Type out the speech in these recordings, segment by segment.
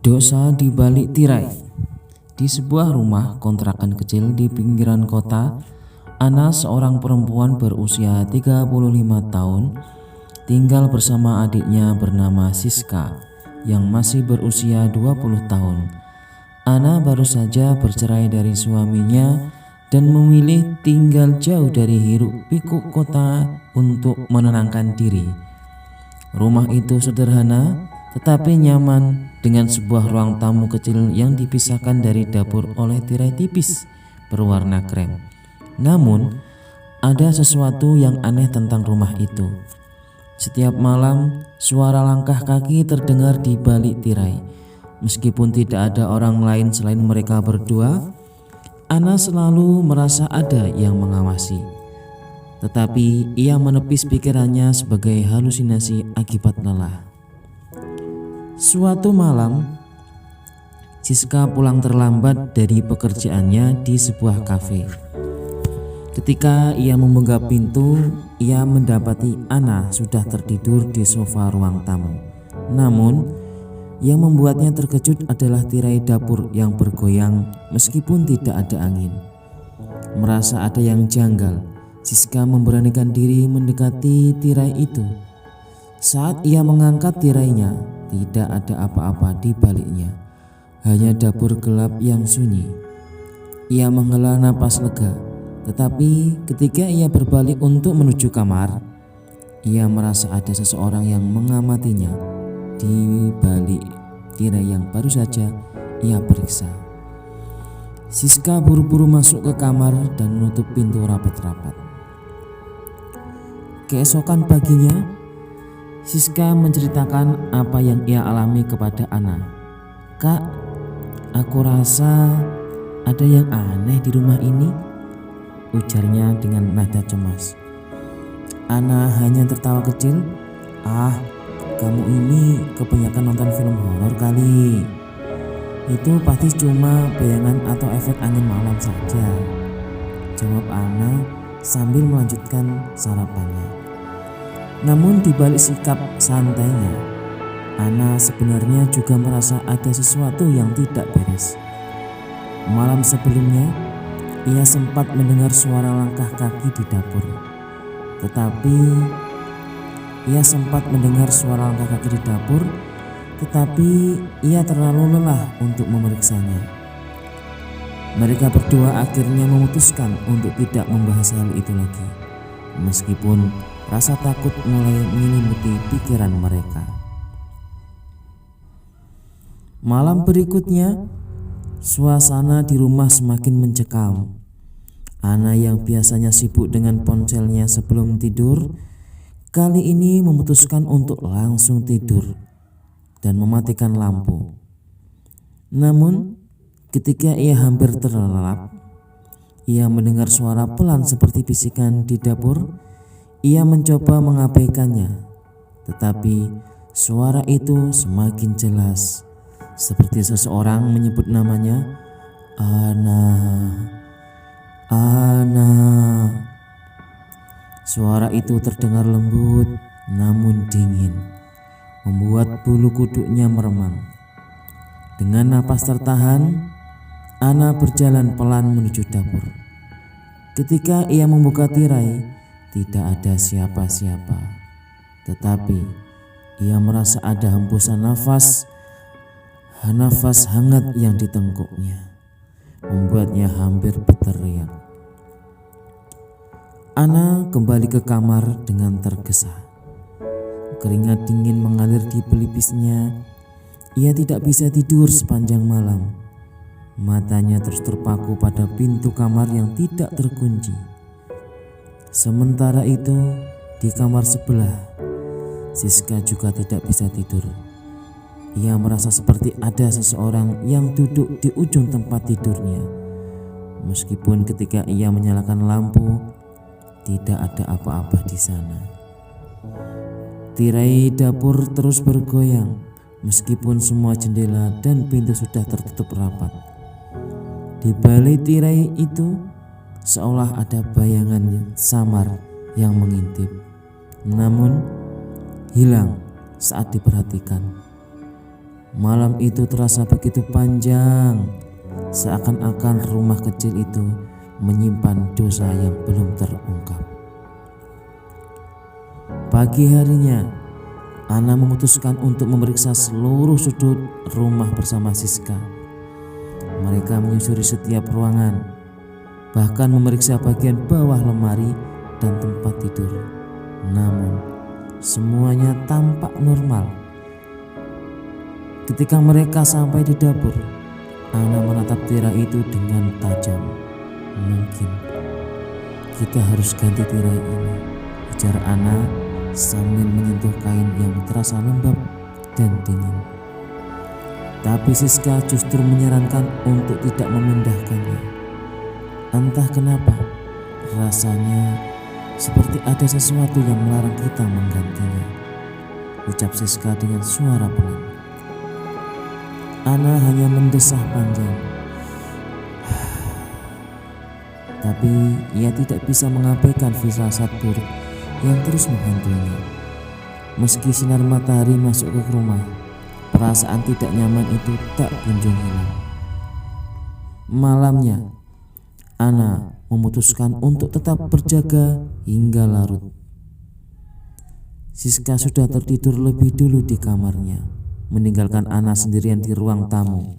Dosa di balik tirai. Di sebuah rumah kontrakan kecil di pinggiran kota, Ana, seorang perempuan berusia 35 tahun, tinggal bersama adiknya bernama Siska yang masih berusia 20 tahun. Ana baru saja bercerai dari suaminya dan memilih tinggal jauh dari hiruk pikuk kota untuk menenangkan diri. Rumah itu sederhana tetapi nyaman, dengan sebuah ruang tamu kecil yang dipisahkan dari dapur oleh tirai tipis berwarna krem. Namun, ada sesuatu yang aneh tentang rumah itu. Setiap malam, suara langkah kaki terdengar di balik tirai. Meskipun tidak ada orang lain selain mereka berdua, Ana selalu merasa ada yang mengawasi. Tetapi ia menepis pikirannya sebagai halusinasi akibat lelah. Suatu malam, Siska pulang terlambat dari pekerjaannya di sebuah kafe. Ketika ia membuka pintu, ia mendapati Ana sudah tertidur di sofa ruang tamu. Namun, yang membuatnya terkejut adalah tirai dapur yang bergoyang meskipun tidak ada angin. Merasa ada yang janggal, Siska memberanikan diri mendekati tirai itu. Saat ia mengangkat tirainya, tidak ada apa-apa di baliknya, hanya dapur gelap yang sunyi. Ia menghela napas lega, tetapi ketika ia berbalik untuk menuju kamar, ia merasa ada seseorang yang mengamatinya di balik tirai yang baru saja ia periksa. Siska buru-buru masuk ke kamar dan menutup pintu rapat-rapat. Keesokan paginya, Siska menceritakan apa yang ia alami kepada Ana. "Kak, aku rasa ada yang aneh di rumah ini," ujarnya dengan nada cemas. Ana hanya tertawa kecil. "Ah, kamu ini kebanyakan nonton film horor kali. Itu pasti cuma bayangan atau efek angin malam saja," jawab Ana sambil melanjutkan sarapannya. Namun di balik sikap santainya, Ana sebenarnya juga merasa ada sesuatu yang tidak beres. Malam sebelumnya, ia sempat mendengar suara langkah kaki di dapur. Tetapi ia terlalu lelah untuk memeriksanya. Mereka berdua akhirnya memutuskan untuk tidak membahas hal itu lagi, meskipun rasa takut mulai menyelimuti pikiran mereka. Malam berikutnya, suasana di rumah semakin mencekam. Ana yang biasanya sibuk dengan ponselnya sebelum tidur, kali ini memutuskan untuk langsung tidur dan mematikan lampu. Namun, ketika ia hampir terlelap, ia mendengar suara pelan seperti bisikan di dapur. Ia mencoba mengabaikannya, tetapi suara itu semakin jelas, seperti seseorang menyebut namanya, "Ana, Ana." Suara itu terdengar lembut namun dingin, membuat bulu kuduknya meremang. Dengan napas tertahan, Ana berjalan pelan menuju dapur. Ketika ia membuka tirai, tidak ada siapa-siapa, tetapi ia merasa ada hembusan nafas hangat yang ditengkuknya, membuatnya hampir berteriak. Ana kembali ke kamar dengan tergesa. Keringat dingin mengalir di pelipisnya. Ia tidak bisa tidur sepanjang malam. Matanya terus terpaku pada pintu kamar yang tidak terkunci. Sementara itu, di kamar sebelah, Siska juga tidak bisa tidur. Ia merasa seperti ada seseorang yang duduk di ujung tempat tidurnya. Meskipun ketika ia menyalakan lampu, tidak ada apa-apa di sana. Tirai dapur terus bergoyang, meskipun semua jendela dan pintu sudah tertutup rapat. Di balik tirai itu, seolah ada bayangan yang samar yang mengintip, namun hilang saat diperhatikan. Malam itu terasa begitu panjang, seakan-akan rumah kecil itu menyimpan dosa yang belum terungkap. Pagi harinya, Ana memutuskan untuk memeriksa seluruh sudut rumah bersama Siska. Mereka menyusuri setiap ruangan, bahkan memeriksa bagian bawah lemari dan tempat tidur. Namun, semuanya tampak normal. Ketika mereka sampai di dapur, Ana menatap tirai itu dengan tajam. "Mungkin kita harus ganti tirai ini," ujar Ana sambil menyentuh kain yang terasa lembab dan dingin. Tapi Siska justru menyarankan untuk tidak memindahkannya. "Entah kenapa, rasanya seperti ada sesuatu yang melarang kita menggantinya," ucap Siska dengan suara pelan. Ana hanya mendesah panjang, tapi ia tidak bisa mengabaikan firasat buruk yang terus menghantuinya. Meski sinar matahari masuk ke rumah, perasaan tidak nyaman itu tak kunjung hilang. Malamnya, Ana memutuskan untuk tetap berjaga hingga larut. Siska sudah tertidur lebih dulu di kamarnya, meninggalkan Ana sendirian di ruang tamu.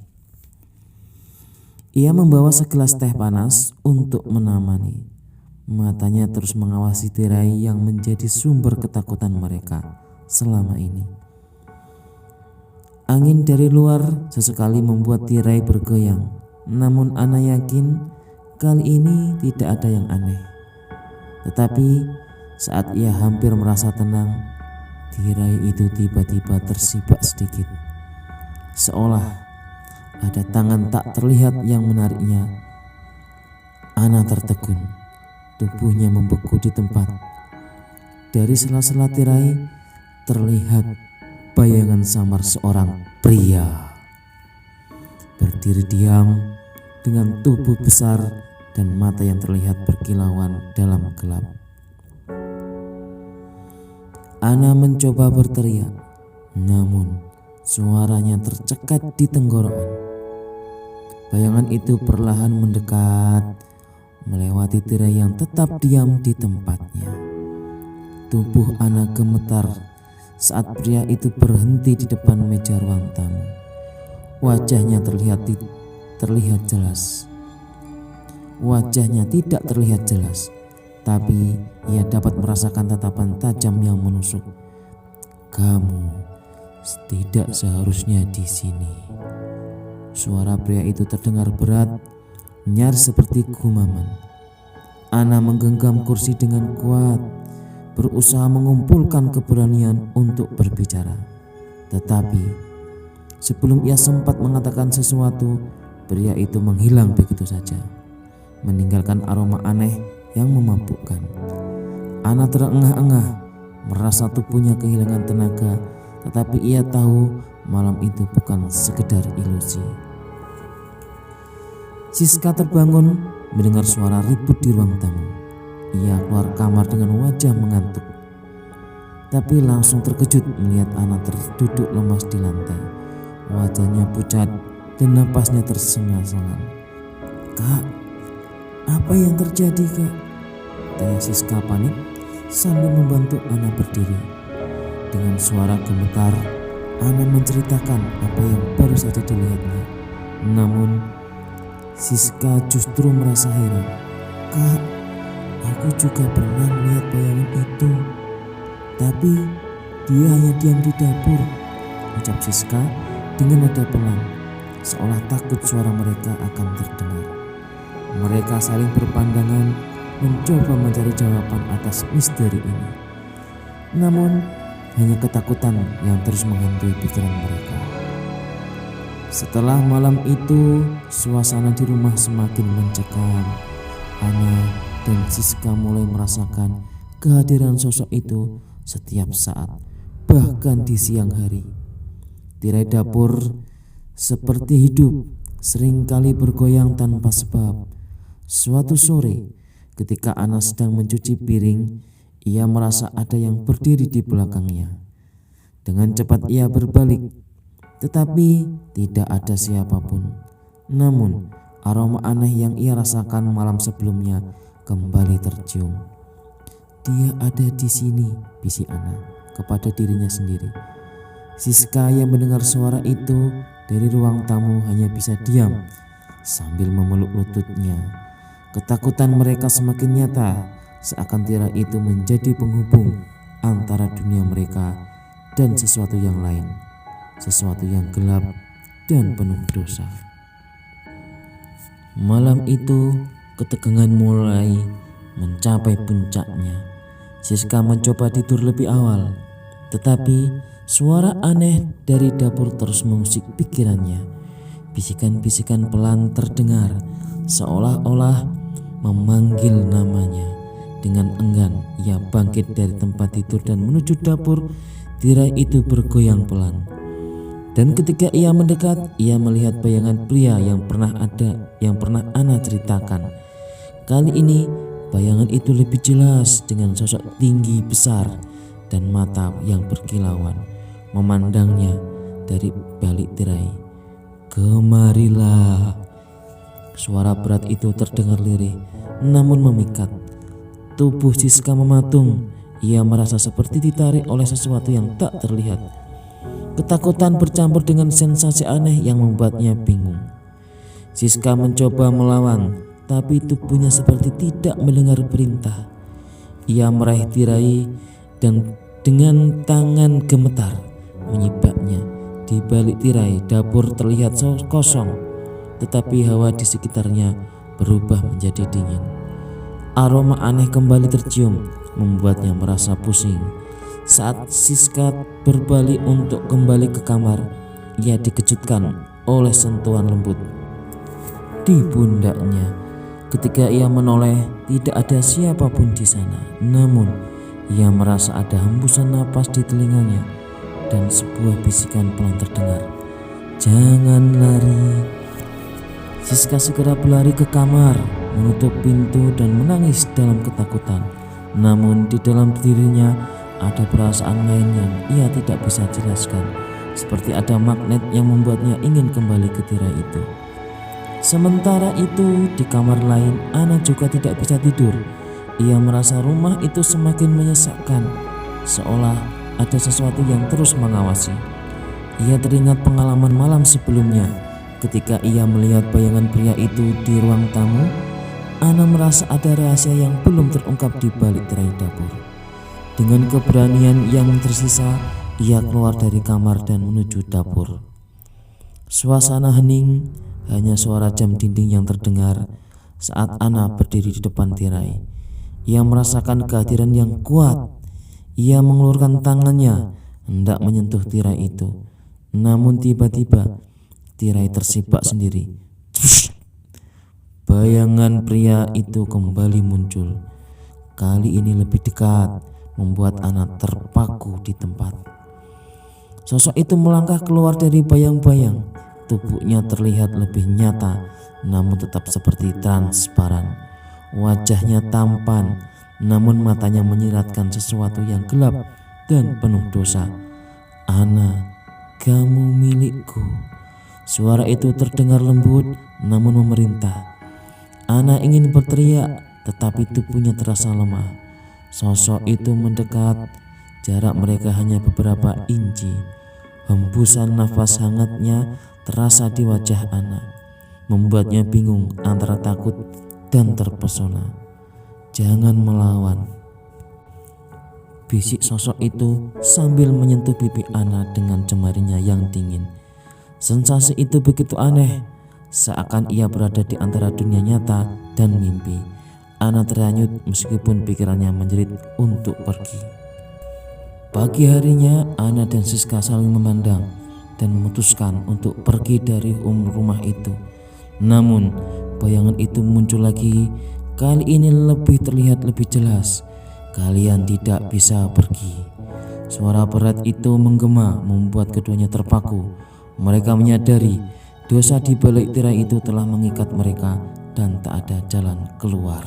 Ia membawa segelas teh panas untuk menemani. Matanya terus mengawasi tirai yang menjadi sumber ketakutan mereka selama ini. Angin dari luar sesekali membuat tirai bergoyang, namun Ana yakin kali ini tidak ada yang aneh. Tetapi saat ia hampir merasa tenang, tirai itu tiba-tiba tersibak sedikit, seolah ada tangan tak terlihat yang menariknya. Ana tertegun, tubuhnya membeku di tempat. Dari sela-sela tirai terlihat bayangan samar seorang pria berdiri diam dengan tubuh besar dan mata yang terlihat berkilauan dalam gelap. Ana mencoba berteriak, namun suaranya tercekat di tenggorokan. Bayangan itu perlahan mendekat, melewati tirai yang tetap diam di tempatnya. Tubuh Ana gemetar saat pria itu berhenti di depan meja ruang tamu. Wajahnya terlihat jelas. Wajahnya tidak terlihat jelas, tapi ia dapat merasakan tatapan tajam yang menusuk. "Kamu tidak seharusnya di sini." Suara pria itu terdengar berat, nyaris seperti gumaman. Ana menggenggam kursi dengan kuat, berusaha mengumpulkan keberanian untuk berbicara. Tetapi sebelum ia sempat mengatakan sesuatu, pria itu menghilang begitu saja, meninggalkan aroma aneh yang memabukkan. Ana terengah-engah, merasa tubuhnya kehilangan tenaga, tetapi ia tahu malam itu bukan sekedar ilusi. Siska terbangun mendengar suara ribut di ruang tamu. Ia keluar kamar dengan wajah mengantuk, tapi langsung terkejut melihat Ana terduduk lemas di lantai. Wajahnya pucat dan napasnya tersengal-sengal. "Kak, apa yang terjadi, Kak?" tanya Siska panik sambil membantu Ana berdiri. Dengan suara gemetar, Ana menceritakan apa yang baru saja dilihatnya. Namun Siska justru merasa heran. "Kak, aku juga pernah melihat bayangan itu, tapi dia hanya diam di dapur," ucap Siska dengan nada pelan, seolah takut suara mereka akan terdengar. Mereka saling berpandangan, mencoba mencari jawaban atas misteri ini. Namun hanya ketakutan yang terus menghantui pikiran mereka. Setelah malam itu, suasana di rumah semakin mencekam. Ana dan Siska mulai merasakan kehadiran sosok itu setiap saat, bahkan di siang hari. Tirai dapur seperti hidup, seringkali bergoyang tanpa sebab. Suatu sore, ketika Ana sedang mencuci piring, ia merasa ada yang berdiri di belakangnya. Dengan cepat ia berbalik, tetapi tidak ada siapapun. Namun aroma aneh yang ia rasakan malam sebelumnya kembali tercium. "Dia ada di sini," bisik Ana kepada dirinya sendiri. Siska yang mendengar suara itu dari ruang tamu hanya bisa diam sambil memeluk lututnya. Ketakutan mereka semakin nyata, seakan tirai itu menjadi penghubung antara dunia mereka dan sesuatu yang lain, sesuatu yang gelap dan penuh dosa. Malam itu ketegangan mulai mencapai puncaknya. Siska mencoba tidur lebih awal, tetapi suara aneh dari dapur terus mengusik pikirannya. Bisikan-bisikan pelan terdengar, seolah-olah memanggil namanya. Dengan enggan ia bangkit dari tempat tidur dan menuju dapur. Tirai itu bergoyang pelan. Dan ketika ia mendekat, ia melihat bayangan pria yang pernah Ana ceritakan. Kali ini bayangan itu lebih jelas dengan sosok tinggi besar dan mata yang berkilauan memandangnya dari balik tirai. "Kemarilah." Suara berat itu terdengar lirih namun memikat. Tubuh Siska mematung. Ia merasa seperti ditarik oleh sesuatu yang tak terlihat. Ketakutan bercampur dengan sensasi aneh yang membuatnya bingung. Siska mencoba melawan, tapi tubuhnya seperti tidak mendengar perintah. Ia meraih tirai dan dengan tangan gemetar menyibaknya. Di balik tirai, dapur terlihat kosong, tetapi hawa di sekitarnya berubah menjadi dingin. Aroma aneh kembali tercium, membuatnya merasa pusing. Saat Siska berbalik untuk kembali ke kamar, ia dikejutkan oleh sentuhan lembut di pundaknya. Ketika ia menoleh, tidak ada siapapun di sana. Namun, ia merasa ada hembusan napas di telinganya dan sebuah bisikan pelan terdengar, "Jangan lari." Siska segera berlari ke kamar, menutup pintu dan menangis dalam ketakutan. Namun di dalam dirinya ada perasaan lain yang ia tidak bisa jelaskan, seperti ada magnet yang membuatnya ingin kembali ke tirai itu. Sementara itu di kamar lain, Ana juga tidak bisa tidur. Ia merasa rumah itu semakin menyesakkan, seolah ada sesuatu yang terus mengawasi. Ia teringat pengalaman malam sebelumnya. Ketika ia melihat bayangan pria itu di ruang tamu, Ana merasa ada rahasia yang belum terungkap di balik tirai dapur. Dengan keberanian yang tersisa, ia keluar dari kamar dan menuju dapur. Suasana hening, hanya suara jam dinding yang terdengar saat Ana berdiri di depan tirai. Ia merasakan kehadiran yang kuat. Ia mengeluarkan tangannya hendak menyentuh tirai itu. Namun tiba-tiba tirai tersibak sendiri. Bayangan pria itu kembali muncul. Kali ini lebih dekat, membuat Ana terpaku di tempat. Sosok itu melangkah keluar dari bayang-bayang. Tubuhnya terlihat lebih nyata, namun tetap seperti transparan. Wajahnya tampan, namun matanya menyiratkan sesuatu yang gelap dan penuh dosa. "Ana, kamu milikku." Suara itu terdengar lembut namun memerintah. Ana ingin berteriak, tetapi tubuhnya terasa lemah. Sosok itu mendekat, jarak mereka hanya beberapa inci. Hembusan nafas hangatnya terasa di wajah Ana, membuatnya bingung antara takut dan terpesona. "Jangan melawan," bisik sosok itu sambil menyentuh pipi Ana dengan jemarinya yang dingin. Sensasi itu begitu aneh, seakan ia berada di antara dunia nyata dan mimpi. Ana terhanyut meskipun pikirannya menjerit untuk pergi. Pagi harinya, Ana dan Siska saling memandang dan memutuskan untuk pergi dari rumah itu. Namun bayangan itu muncul lagi. Kali ini terlihat lebih jelas. "Kalian tidak bisa pergi." Suara berat itu menggema, membuat keduanya terpaku. Mereka menyadari dosa di balik tirai itu telah mengikat mereka dan tak ada jalan keluar.